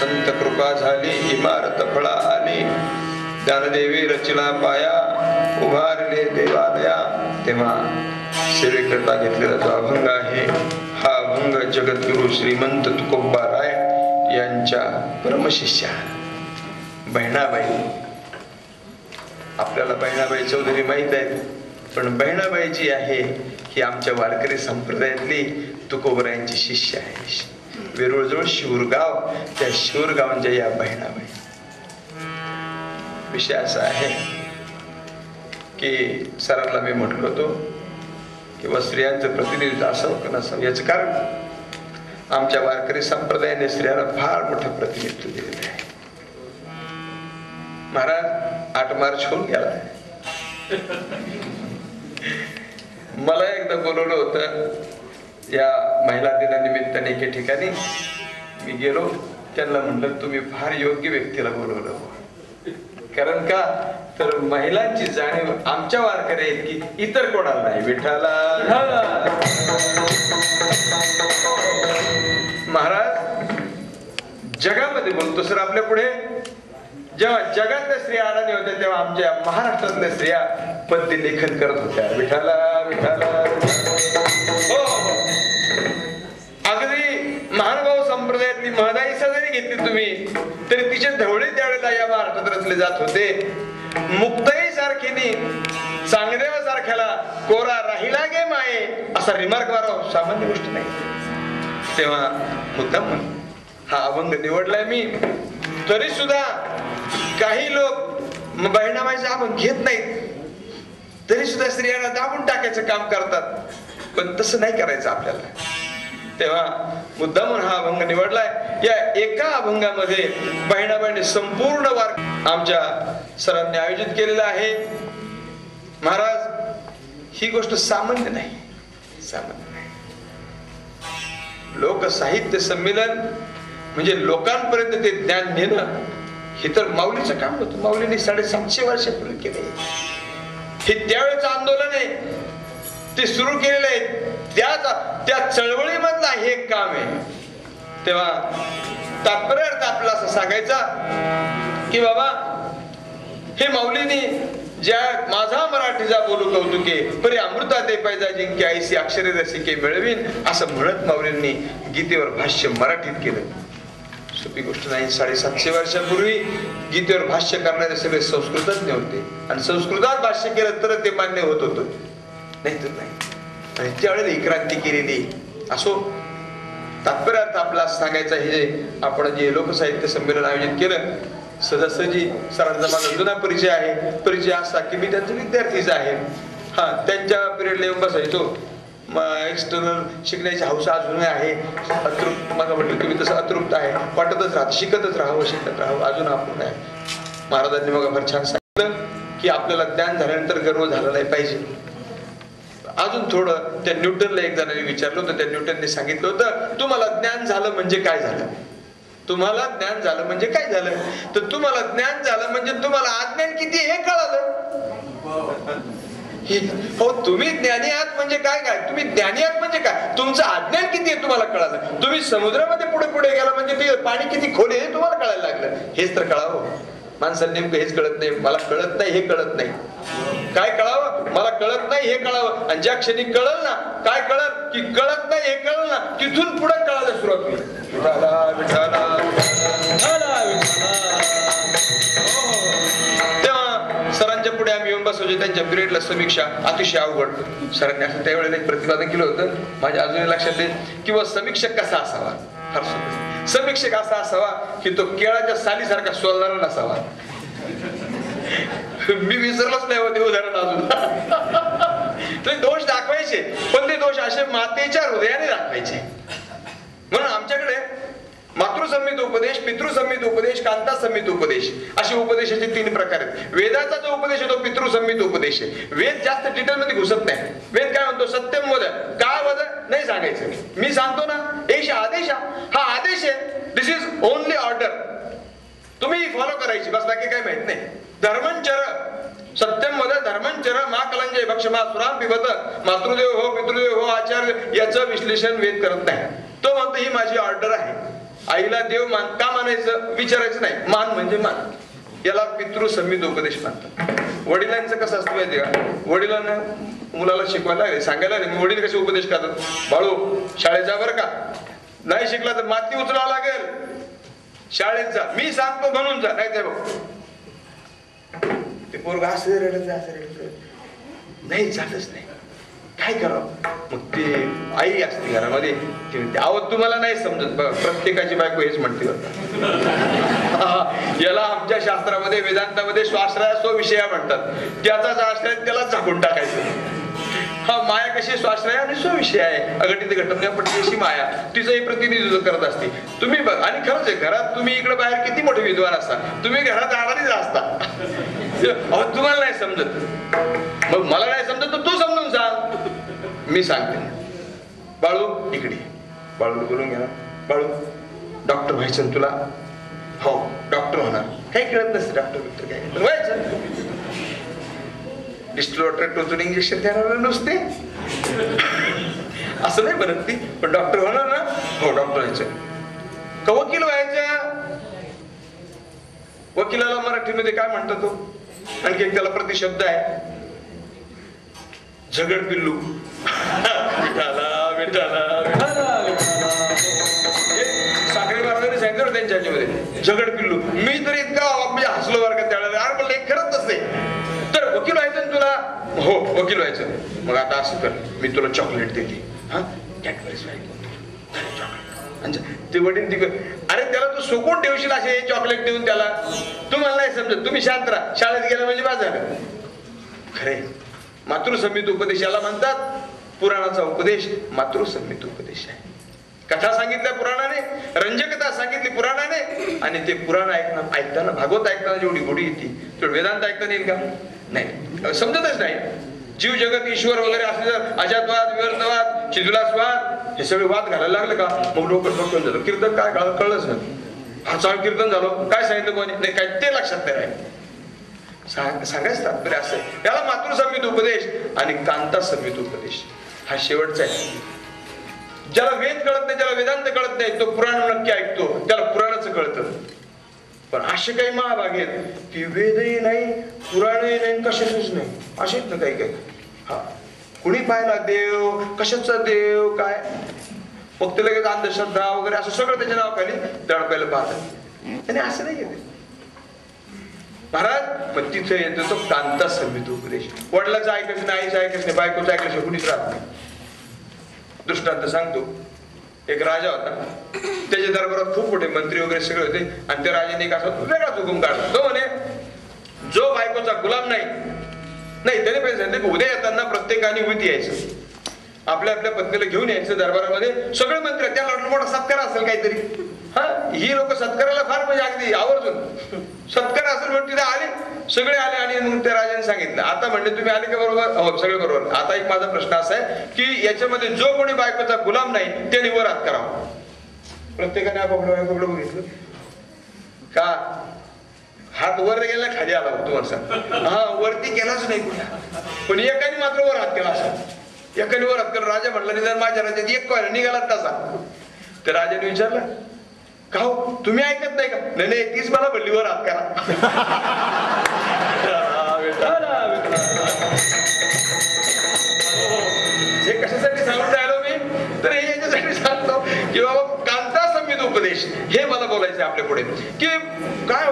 संत कृपा झाली इमारत फळा आली, ज्ञानदेवी रचला पाया उभारले देवालया. तेव्हा सेवेकरता घेतलेला जो अभंग आहे हा अभंग जगद्गुरु श्रीमंत तुकोबाराय यांच्या परमशिष्या बहिणाबाई. आपल्याला बहिणाबाई चौधरी माहित आहेत, पण बहिणाबाई जी आहे ही आमच्या वारकरी संप्रदायातली तुकोबरायांची शिष्य आहे. वेरूळजवळ शिवरगाव, त्या शिवरगावच्या या बहिणाबाई. विषय असा आहे की सरांना मी म्हटलो होतो किंवा स्त्रियांचं प्रतिनिधित्व असावं का नसावं, याचं कारण आमच्या वारकरी संप्रदायाने स्त्रियांना फार मोठं प्रतिनिधित्व दिलेलं आहे. महाराज 8 मार्च होऊन गेला, मला एकदा बोलवलं होतं या महिला दिनानिमित्ताने एके ठिकाणी. मी गेलो, त्यांना म्हणलं तुम्ही फार योग्य व्यक्तीला बोलवलं, कारण का तर महिलांची जाणीव आमच्या वारकरी आहेत की इतर कोणाला नाही. विठ्ठला महाराज जगामध्ये बोलतो सर, आपल्या पुढे जेव्हा जगातल्या स्त्रिया अडाणी होत्या तेव्हा आमच्या महाराष्ट्रातल्या स्त्रिया पद्य लेखन करत होत्या. विठ्ठला विठ्ठला. अगदी महानुभाव संप्रदायातली महदाईसा जरी घेतली तुम्ही तरी तिचे धवळे त्यावेळेला या महाराष्ट्रात रचले जात होते. मुक्ताई सारखीनी चांगदेवा सारख्याला कोरा राहिला गे माये असा रिमार्क मारावा सामान्य गोष्ट नाही. तेव्हा मुद्दाम हा अभंग निवडलाय मी. तरी सुद्धा काही लोक बहिणाबाईचा अभंग घेत नाहीत, तरी सुद्धा स्त्रियांना दाबून टाकायचं काम करतात, पण तसं नाही करायचं आपल्याला. तेव्हा मुद्दा म्हणून हा अभंग निवडलाय. या एका अभंगामध्ये बहिणाबाईने संपूर्ण वार आमच्या सरांनी आयोजित केलेला आहे. महाराज ही गोष्ट सामान्य नाही, सामान्य नाही. लोकसाहित्य संमेलन म्हणजे लोकांपर्यंत ते ज्ञान नेणं हे तर माऊलीचं काम होतं. माऊलीने 750 वर्षापूर्वी केले. हे त्यावेळेचं आंदोलन आहे, ते सुरू केलेलं आहे. त्या चळवळीमधलं हे काम आहे. तेव्हा तात्पर्य अर्थ आपला असं सांगायचा की बाबा हे माऊलीने ज्या माझा मराठीचा बोलू कौतुके परी अमृता ते पैजा जिंके ऐसी अक्षरे रसिके मिळवीन असं म्हणत माऊलींनी गीतेवर भाष्य मराठीत केलं. सोपी गोष्ट नाही. 750 वर्षापूर्वी गीतेवर भाष्य करणारे सगळे संस्कृतज्ञ होते आणि संस्कृतात भाष्य केलं तर ते मान्य होत होतं, नाही तर नाही. आणि त्यावेळेला ही क्रांती केलेली असो. तात्पर्य अर्थ आपला सांगायचा हे जे आपण जे लोकसाहित्य संमेलन आयोजित केलं, सहजासहजी सरांचा माझा जुना परिचय आहे. परिचय असा की मी त्यांचा विद्यार्थीच आहे. हा त्यांच्या पिरियडला येऊन बसायचो. एक्सटर्नल शिकण्याची हौस अजूनही आहे. अतृप्त मला म्हटलं तुम्ही तसं अतृप्त आहे, वाटतच राहत शिकतच राहावं शिकत राहावं अजून आपण आहे. महाराजांनी मग फार छान सांगितलं की आपल्याला ज्ञान झाल्यानंतर गर्व झाला नाही पाहिजे. अजून थोडं त्या न्यूटनला एक जणांनी विचारलं होतं. त्या न्यूटनने सांगितलं होतं तुम्हाला ज्ञान झालं म्हणजे काय झालं, तुम्हाला ज्ञान झालं म्हणजे काय झालं. तर तुम्हाला ज्ञान झालं म्हणजे तुम्हाला अज्ञान किती हे कळालं. हो तुम्ही ज्ञानी आहात म्हणजे काय, काय तुम्ही ज्ञानी आहात म्हणजे काय, तुमचं अज्ञान किती आहे तुम्हाला कळालं. तुम्ही समुद्रामध्ये पुढे पुढे गेला म्हणजे ते पाणी किती खोल आहे तुम्हाला कळायला लागलं. हेच तर कळावं. माणसाला नेमकं हेच कळत नाही. मला कळत नाही हे कळत नाही. काय कळावं, मला कळत नाही हे कळावं. आणि ज्या क्षणी कळल ना काय कळत की कळत नाही हे कळल ना तिथून पुढे कळायला सुरुवात होईल. तेव्हा सरांच्या पुढे आम्ही येऊन बसवतो. त्यांच्या पिरियडला समीक्षा अतिशय अवघड. सरांनी असं त्यावेळेला एक प्रतिपादन केलं होतं माझ्या अजूनही लक्षात येईल किंवा समीक्षक कसा असावा. फार सुंदर. समीक्षक असा असावा की तो केळाच्या सालीसारखा सोलणारा नसावा. मी विसरलोच नाही होते उदाहरण अजून. ते दोष दाखवायचे पण ते दोष असे मातेच्या हृदयाने दाखवायचे. म्हणून आमच्याकडे मातृसंहित उपदेश, पितृसंहित उपदेश, कांता संहित उपदेश असे उपदेशाचे 3 प्रकार आहेत. वेदाचा जो उपदेश आहे तो पितृसंहित उपदेश आहे. वेद जास्त डिटेल मध्ये घुसत नाही. वेद काय म्हणतो सत्यम वद, काय वद नाही सांगायचं. मी सांगतो ना एष आदेश, हा आदेश आहे. दिस इज ओनली ऑर्डर, तुम्ही फॉलो करायची बस, बाकी काय माहित नाही. धर्मंचर सत्यम वद धर्मंचर मा कलंजय भक्षमा सुराम पिबत, मातृदेव हो पितृदेव हो आचार्य याचं विश्लेषण वेद करत नाही. तो म्हणतो ही माझी ऑर्डर आहे. आईला देव का मानायचं विचारायचं नाही, मान म्हणजे मान. याला पितृसंहित उपदेश म्हणतात. वडिलांचं कसं असतं माहिती का, वडिलांना मुलाला शिकवायला लागले, सांगायला लागले. वडील कसे उपदेश करतात, बाळू शाळेत जा बरं का, नाही शिकला तर माती उचलावं लागेल, शाळेत जा, मी सांगतो म्हणून जा, नाही ते बघ ते पोरग असं रडत नाही, जातच नाही, काय करावं. मग ते आई असते घरामध्ये, ती म्हणते अहो तुम्हाला नाही समजत, बघा प्रत्येकाची बायको हेच म्हणते याला आमच्या शास्त्रामध्ये वेदांतामध्ये स्वाश्रया स्वविषया म्हणतात. त्याचाच आश्रय त्याला झाकून टाकायचं. हा माया कशी स्वाश्रय आणि स्वविषय आहे, अघटित घटना पटली माया तिचंही प्रतिनिधित्व करत असते. तुम्ही बघ, आणि खरंच आहे, घरात तुम्ही इकडे बाहेर किती मोठे विद्वान असता, तुम्ही घरात आडाणीच असता. अहो तुम्हाला नाही समजत, मग मला नाही समजत तर तू समजून सांग. मी सांगते, बाळू इकडे, बाळू बोलून घ्या, बाळू डॉक्टर व्हायचं तुला, हो डॉक्टर होणार, काही कळत नसते डॉक्टर बिक्टर काय व्हायचं, डिस्टिल वॉटर टोचून इंजेक्शन देणार नुसते असं नाही बनत ती, पण डॉक्टर होणार ना, हो डॉक्टर व्हायचं. का वकील व्हायचं, वकिलाला मराठीमध्ये काय म्हणतात तो, आणखी एक त्याला प्रतिशब्द आहे, झगड पिल्लू. विठाला विठाला विठाला साखरे महाराजांनी सांगितलं होतं त्यांच्या ह्याच्यामध्ये, झगड पिल्लू. मी तरी इतका म्हणजे हसलो वर्गात त्यावेळेला, यार म्हणलं एक खरंच असते. तर वकील व्हायचं तुला, हो वकील व्हायचं. मग आता असं कर, मी तुला चॉकलेट देते, हा कॅडबरीज ते वडील तिकडे, अरे त्याला तू सोकून ठेवशील असे चॉकलेट देऊन त्याला, तुम्हाला नाही समजत, तुम्ही शांत राहा, शाळेत गेला म्हणजे बाजार. खरे मातृसंहित उपदेश याला म्हणतात. पुराणाचा उपदेश मातृसंहित उपदेश आहे. कथा सांगितल्या पुराणाने, रंजकता सांगितली पुराणाने, आणि ते पुराण ऐकताना भागवत ऐकताना जेवढी गोडी येते तेवढी वेदांत ऐकताना येईल का, नाही समजतच नाही. जीव जगत ईश्वर वगैरे असले तर अजातवाद विवर्तवाद चिदुलासवाद हे सगळे वाद घालायला लागले का, मग लोक डोक्यात झालं. कीर्तन काय कळलंच नाही, हा चाल कीर्तन झालं काय सांगितलं कोणी नाही, काय ते लक्षात नाही राहील. सांगायचं तात्पर्य असं आहे, याला मातृसंहित उपदेश आणि कांता संहित उपदेश हा शेवटचा आहे. ज्याला वेद कळत नाही, ज्याला वेदांत कळत नाही, तो पुराण नक्की ऐकतो, त्याला पुराणाचं कळतं. पण असे काही महाभाग आहेत की वेदही नाही, पुराणही नाही, कशाचंच नाही, असेच ना काही काही. हा कुणी पाहिला देव, कशाचा देव काय, मग ते लगेच अंधश्रद्धा वगैरे असं सगळं त्याच्या नावाखाली दडपायला पाहतात. आणि असं नाही येते महाराज. पण तिथे येतो तो कांता संहित उपदेश. वडिलाचं ऐकायचं नाही, आईचं ऐकायचं नाही, बायकोचं ऐकायचं कुणीच राहत नाही. दृष्टांत सांगतो, एक राजा होता, त्याच्या दरबारात खूप मोठे मंत्री वगैरे सगळे होते, आणि त्या राजाने एक असा वेगळाच हुकूम काढला. तो म्हणे जो बायकोचा गुलाम नाही, त्याने पहिले सांगितलं की उद्या येताना प्रत्येकाने उभीत यायचं, आपल्या आपल्या पत्नीला घेऊन यायचं दरबारामध्ये. सगळे मंत्री, त्याला मोठा सत्कार असेल काहीतरी, हा ही लोक सत्काराला फार म्हणजे अगदी आवर्जून सत्कार असेल म्हणून तिथे आले, सगळे आले. आणि मग त्या राजाने सांगितलं, आता म्हणजे तुम्ही आले का बरोबर, हो सगळे बरोबर. आता एक माझा प्रश्न असा आहे की याच्यामध्ये जो कोणी बायकोचा गुलाम नाही त्याने वर हात करावा. प्रत्येकाने आपापलं बघितलं का, हात वर गेला खाली आला तुम्हाला सांग, हा वरती केलाच नाही कुठला, पण एकाने मात्र वर हात केला. असा एकाने वर हात केला. राजा म्हटलं निदान माझ्या राज्यात एक कोयला निघाला तसा. तर राजाने विचारलं का हो तुम्ही ऐकत नाही का, नाही तीच मला म्हणली वर हात करा. हे कशासाठी सांगून राहिलो मी, तर हे याच्यासाठी सांगतो की बाबा कांता संहित उपदेश हे मला बोलायचं आपल्या पुढे. की काय